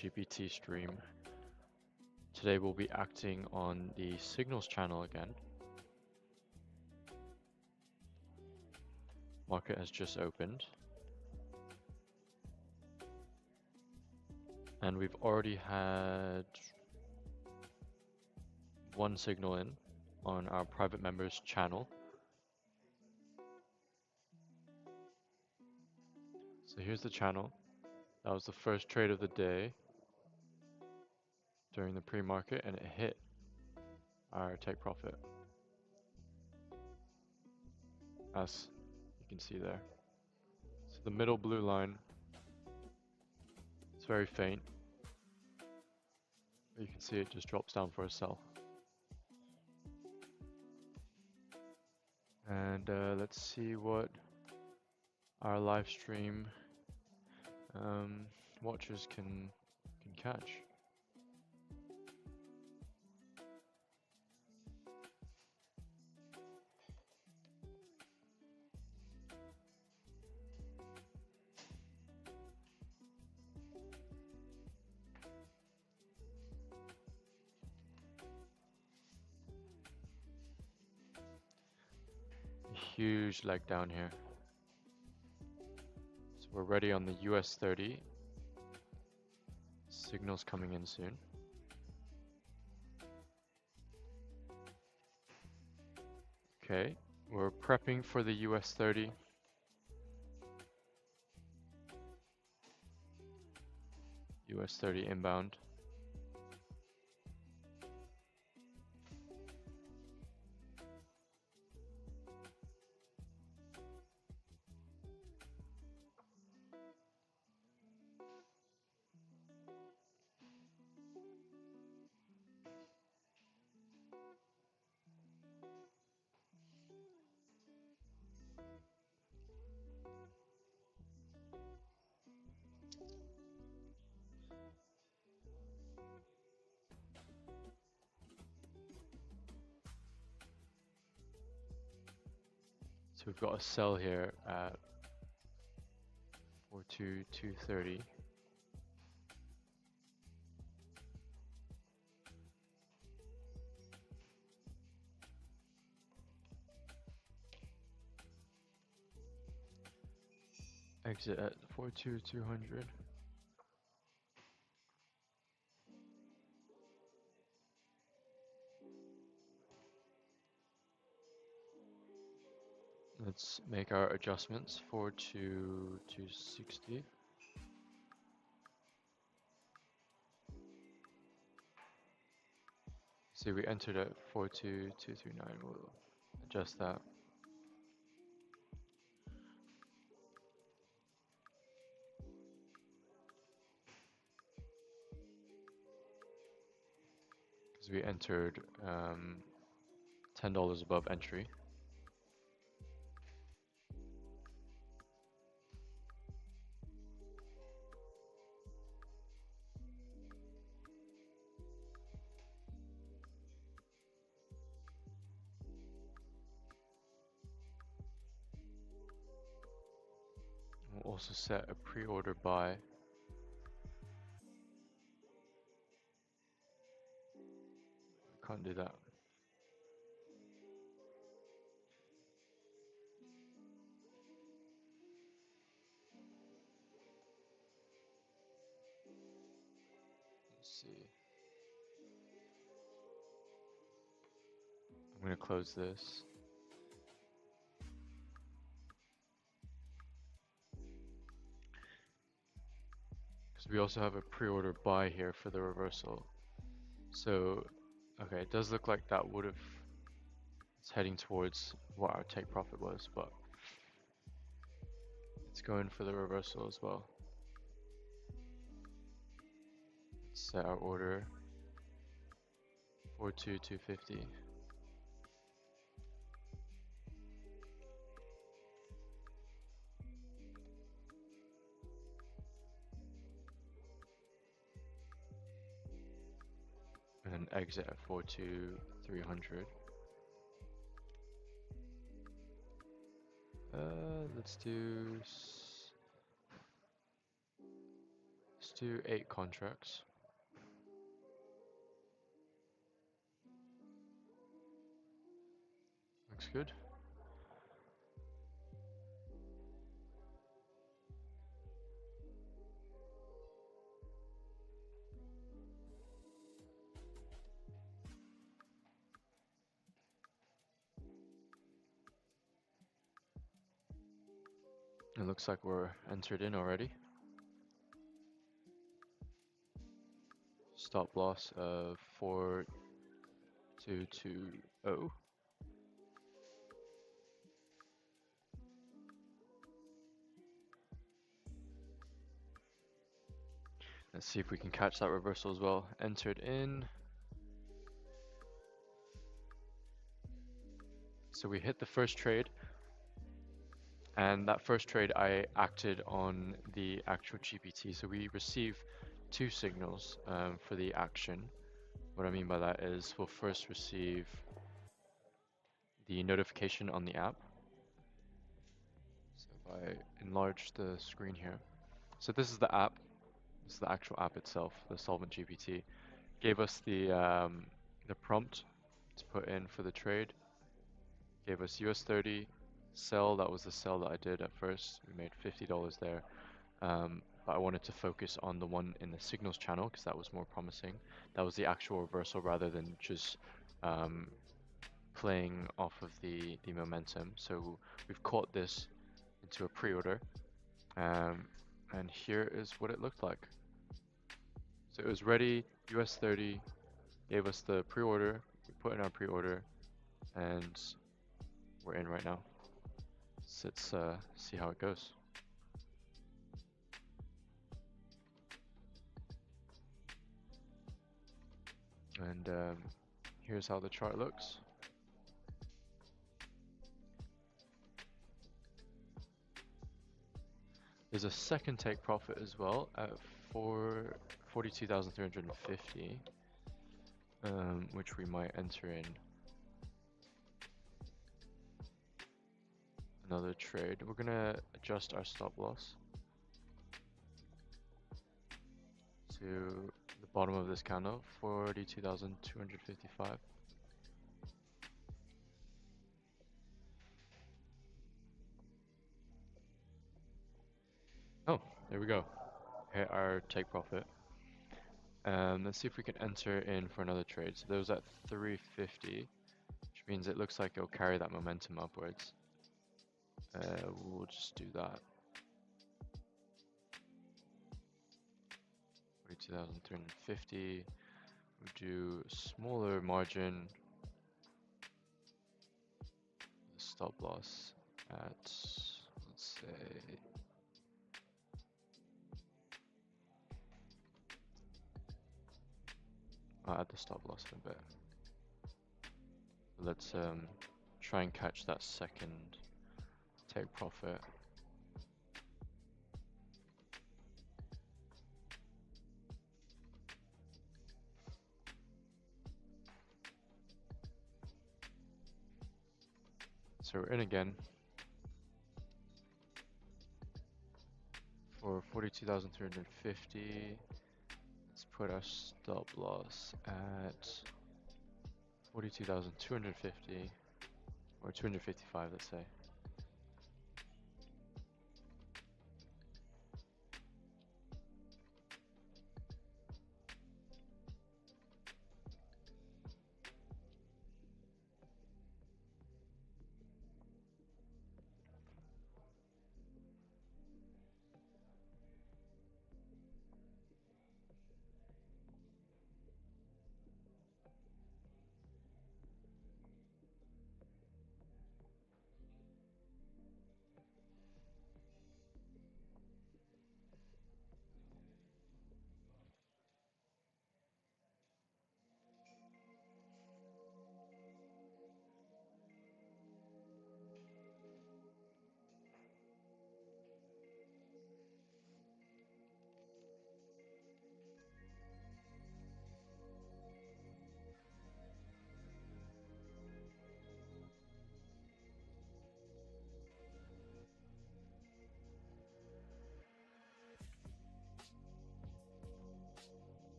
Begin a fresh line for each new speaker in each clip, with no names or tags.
GPT stream. Today we'll be acting on the signals channel again. Market has just opened. And we've already had one signal in on our private members channel. So here's the channel. That was the first trade of the day during the pre-market, and it hit our take profit, as you can see there. So the middle blue line, it's very faint, but you can see it just drops down for a sell. And let's see what our live stream watchers can catch. Huge leg down here. So we're ready on the US 30. Signals coming in soon. Okay, we're prepping for the US 30. US 30 inbound. So we've got a sell here at 42230. Exit at 42200. Let's make our adjustments. 42260. See, we entered at 42239. We'll adjust that. Because we entered $10 above entry. We'll also set a pre-order buy. Can't do that. Let's see. I'm going to close this. Because we also have a pre-order buy here for the reversal. So, okay, it does look like that would have, it's heading towards what our take profit was, but it's going for the reversal as well. Let's set our order 42250. And then exit at 42300. Let's do do 8 contracts. Looks good. It looks like we're entered in already. Stop loss of 4220. Let's see if we can catch that reversal as well. Entered in. So we hit the first trade, and that first trade I acted on the actual GPT. So we receive 2 signals for the action. What I mean by that is we'll first receive the notification on the app. So if I enlarge the screen here. So this is the app. This is the actual app itself, the Solvent GPT. Gave us the prompt to put in for the trade. Gave us US30 sell. That was the sell that I did at first. We made $50 there. But I wanted to focus on the one in the signals channel because that was more promising. That was the actual reversal rather than just playing off of the momentum. So we've caught this into a pre-order, and here is what it looked like. So it was ready, US30, gave us the pre-order, we put in our pre-order, and we're in right now. So let's see how it goes. And here's how the chart looks. There's a second take profit as well at 42,350, which we might enter in another trade. We're gonna adjust our stop loss to the bottom of this candle, 42,255. Oh, there we go. Hit our take profit. Let's see if we can enter in for another trade. So those at 350, which means it looks like it'll carry that momentum upwards. We'll just do that. 42,350. We'll do smaller margin. Stop loss at, let's say, I'll add the stop loss in a bit. Let's try and catch that second take profit. So we're in again for 42,350. Let's put our stop loss at 42,250 or 255, let's say.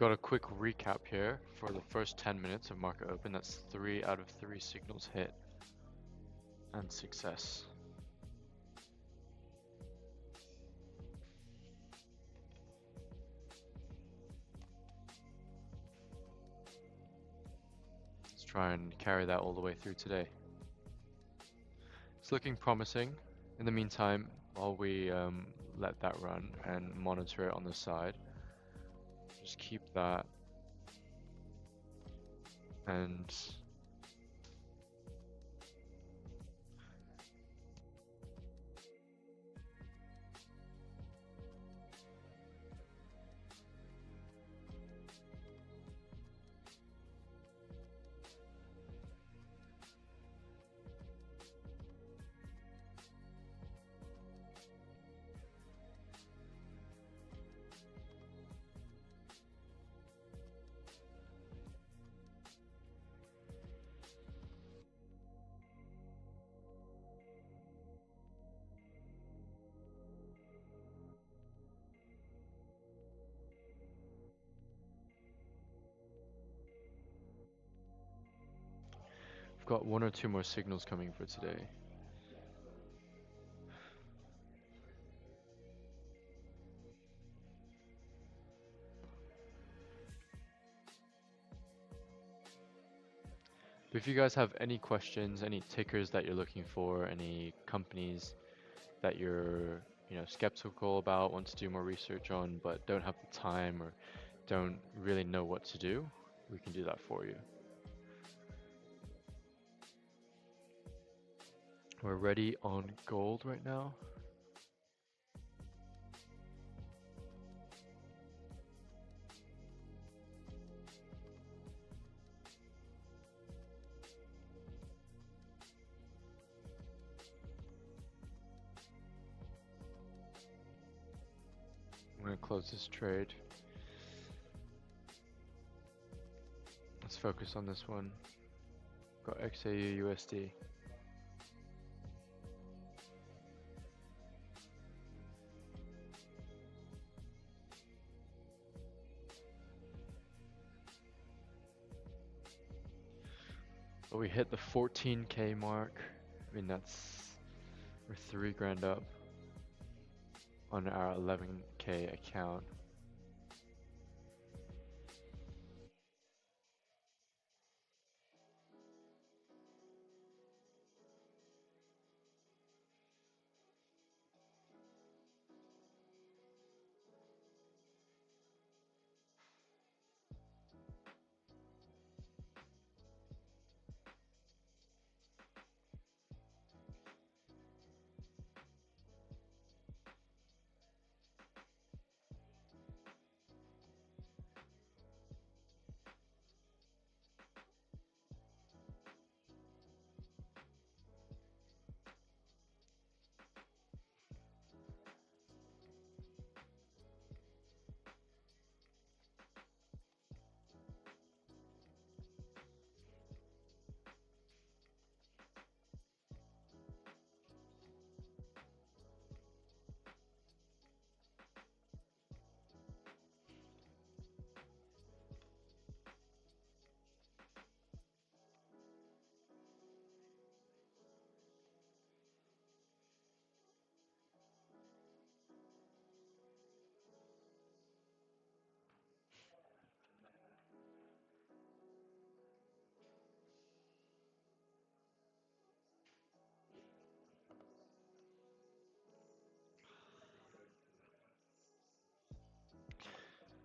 got a quick recap here for the first 10 minutes of market open. That's 3 out of 3 signals hit and success. Let's try and carry that all the way through today. It's looking promising. In the meantime, while we let that run and monitor it on the side, just keep that and we've got 1 or 2 more signals coming for today. But if you guys have any questions, any tickers that you're looking for, any companies that you're, skeptical about, want to do more research on, but don't have the time or don't really know what to do, we can do that for you. We're ready on gold right now. I'm going to close this trade. Let's focus on this one. Got XAU USD. But we hit the 14K mark. I mean, we're 3 grand up on our 11K account.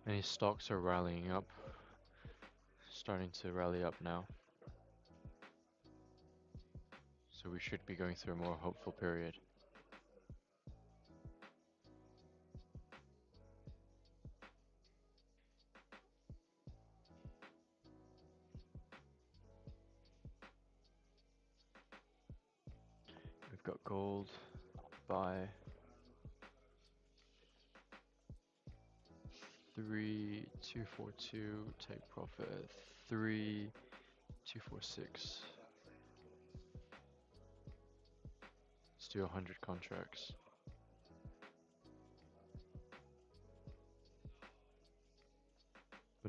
Many stocks are rallying up, starting to rally up now. So we should be going through a more hopeful period. We've got gold, buy, 3,242, take profit, 3,246. Let's do 100 contracts.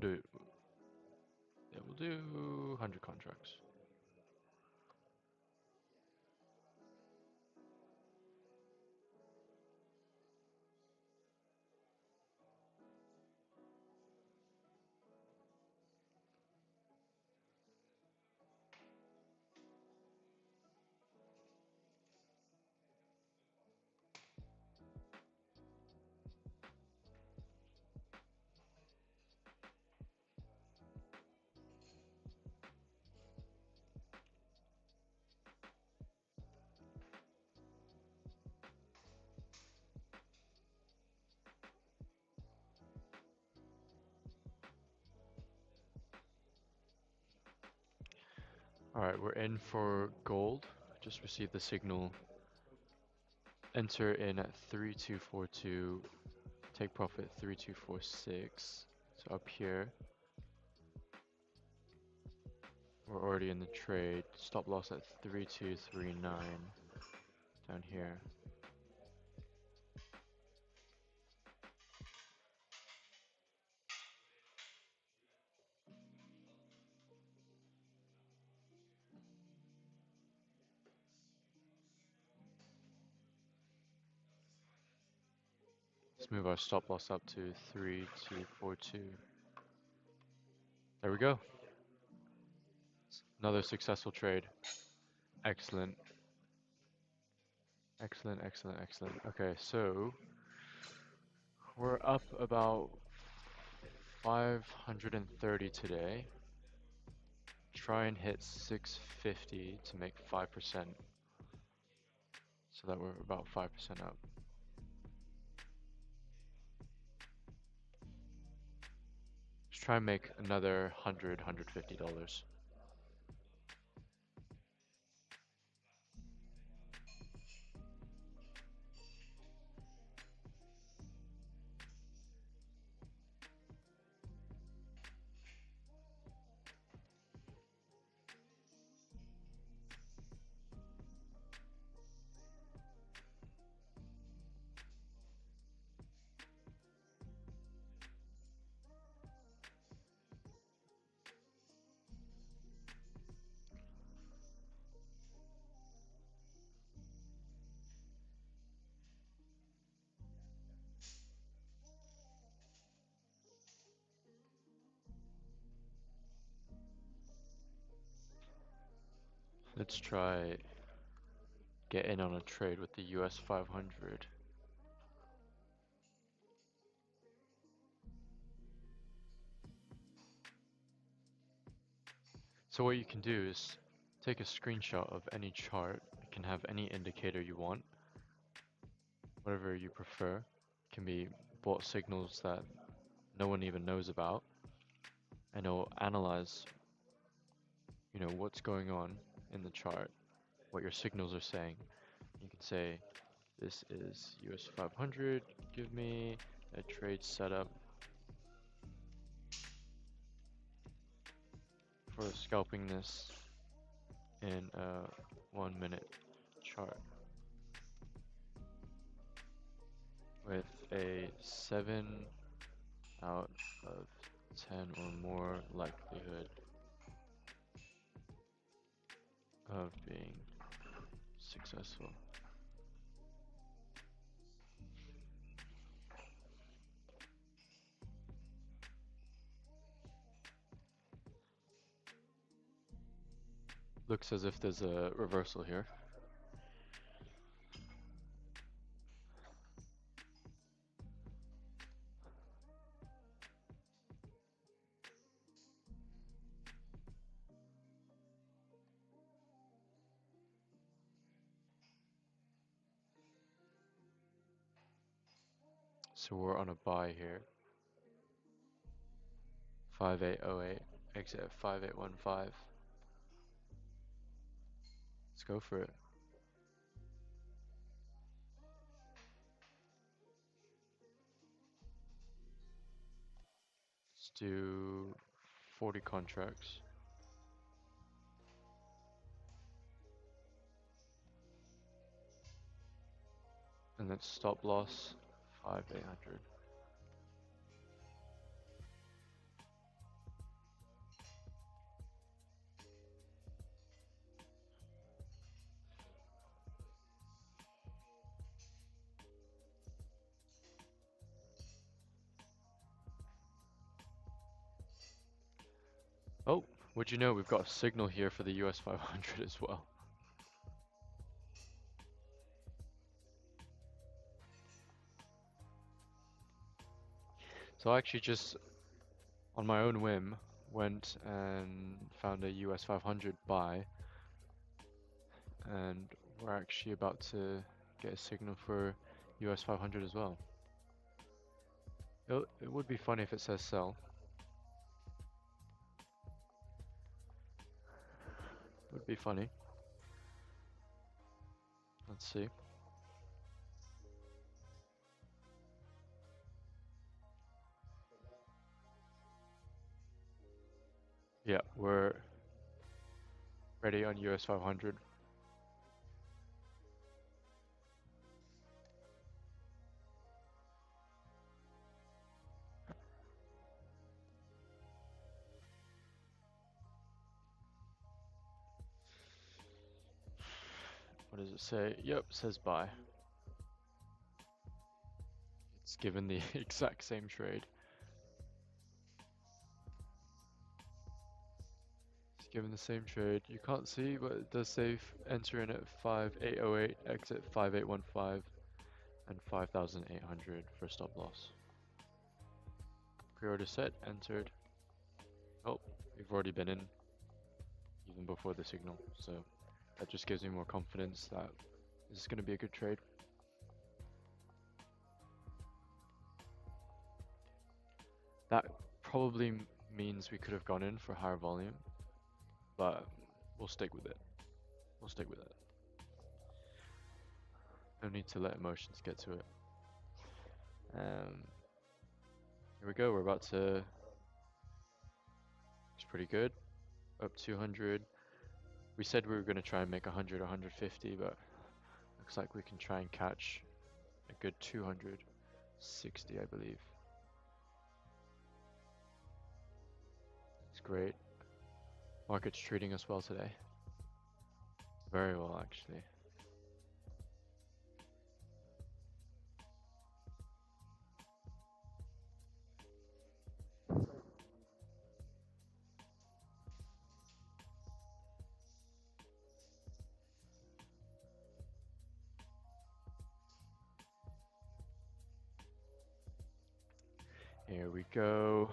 We'll do, yeah, we'll do 100 contracts. Alright, we're in for gold. Just received the signal. Enter in at 3242, take profit 3246. So up here, we're already in the trade. Stop loss at 3239 down here. Let's move our stop loss up to 3242. There we go. Another successful trade. Excellent. Excellent, excellent, excellent. Okay, so we're up about 530 today. Try and hit 650 to make 5%. So that we're about 5% up. Let's try and make another $150. Let's try get in on a trade with the US 500. So what you can do is take a screenshot of any chart. It can have any indicator you want, whatever you prefer. It can be bought signals that no one even knows about, and it'll analyze, what's going on in the chart, what your signals are saying. You can say, this is US 500, give me a trade setup for scalping this in a 1-minute chart with a 7 out of 10 or more likelihood of being successful. Looks as if there's a reversal here. So we're on a buy here. 5808, exit at 5815. Let's go for it. Let's do 40 contracts. And let's stop loss 5800. Would you know we've got a signal here for the US 500 as well? So I actually just, on my own whim, went and found a US 500 buy, and we're actually about to get a signal for US 500 as well. It would be funny if it says sell. Would be funny. Let's see. Yeah, we're ready on US 500. What does it say? Yep, it says buy. It's given the exact same trade. It's given the same trade. You can't see, but it does say enter in at 5808, exit 5815, and 5800 for stop loss. Pre-order set, entered. Oh, we've already been in, even before the signal, so that just gives me more confidence that this is going to be a good trade. That probably means we could have gone in for higher volume, but we'll stick with it. We'll stick with it. No need to let emotions get to it. Here we go. We're about to. It's pretty good. Up 200. We said we were going to try and make 100, 150, but looks like we can try and catch a good 260, I believe. It's great. Market's treating us well today. Very well, actually. Here we go.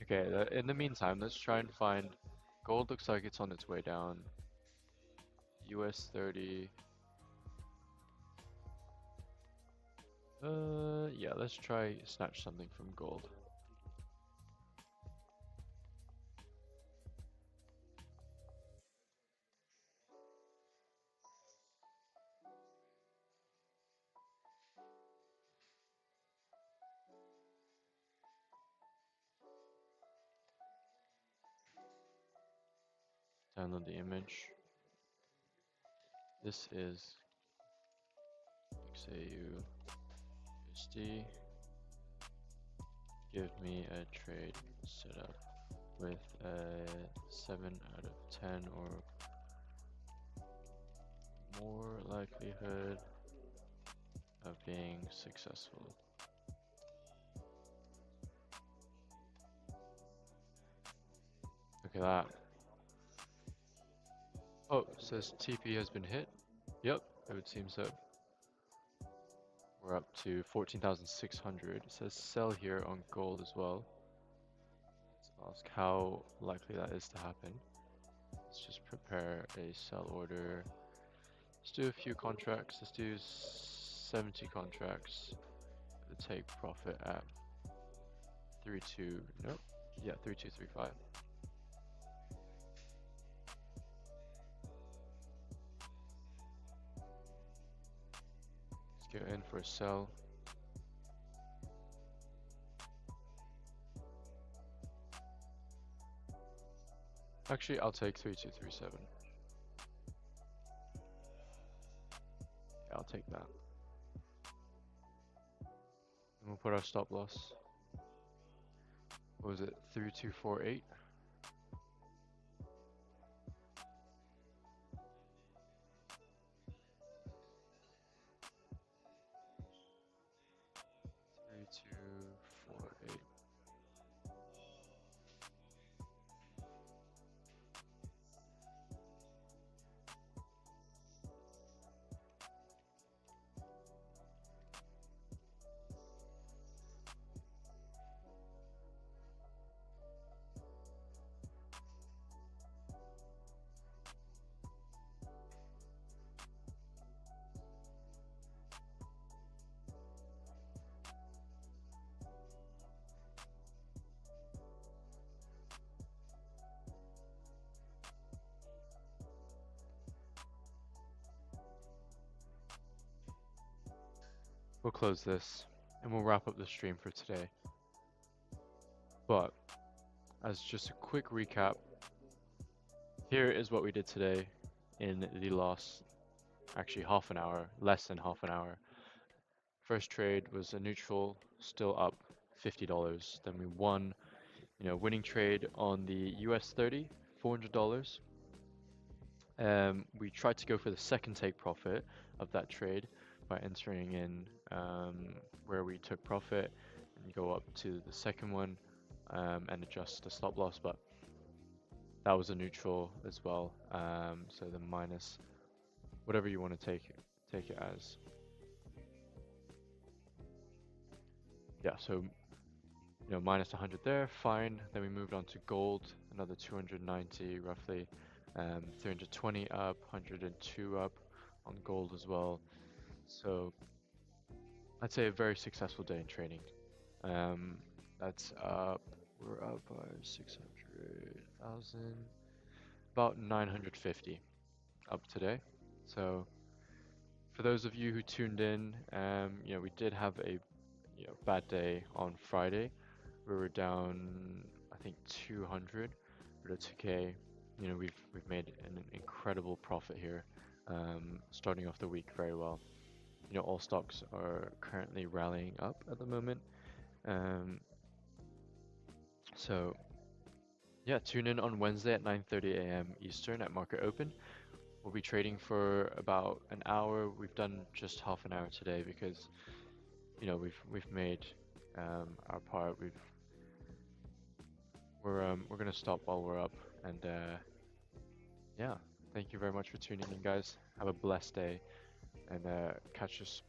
Okay, in the meantime, let's try and find. Gold looks like it's on its way down. US 30. Yeah, let's try snatch something from gold. Download the image. This is XAU USD. Give me a trade setup with a 7 out of 10 or more likelihood of being successful. Look at that. Oh, it says TP has been hit. Yep, it would seem so. We're up to 14,600. It says sell here on gold as well. Let's ask how likely that is to happen. Let's just prepare a sell order. Let's do a few contracts. Let's do 70 contracts. The take profit at 32. Nope. Yeah, 3235. Let's go in for a sell. Actually, I'll take 3237. Yeah, I'll take that. And we'll put our stop loss. What was it? 3248. we'll close this and we'll wrap up the stream for today. But as just a quick recap, here is what we did today in the last, actually half an hour, less than half an hour. First trade was a neutral, still up $50. Then we won, winning trade on the US 30, $400. We tried to go for the second take profit of that trade by entering in where we took profit and go up to the second one and adjust the stop loss, but that was a neutral as well. So the minus, whatever you want to take it as. Yeah, so minus 100 there, fine. Then we moved on to gold, another 290 roughly, 320 up, 102 up on gold as well. So I'd say a very successful day in trading. That's up, we're up by 600,000, about 950 up today. So for those of you who tuned in, we did have a bad day on Friday. We were down, I think 200, but it's okay. We've made an incredible profit here, starting off the week very well. All stocks are currently rallying up at the moment. So yeah, tune in on Wednesday at 9:30 a.m. Eastern at market open. We'll be trading for about an hour. We've done just half an hour today because we've made our part. We're gonna stop while we're up, and yeah, thank you very much for tuning in, guys. Have a blessed day, and catch us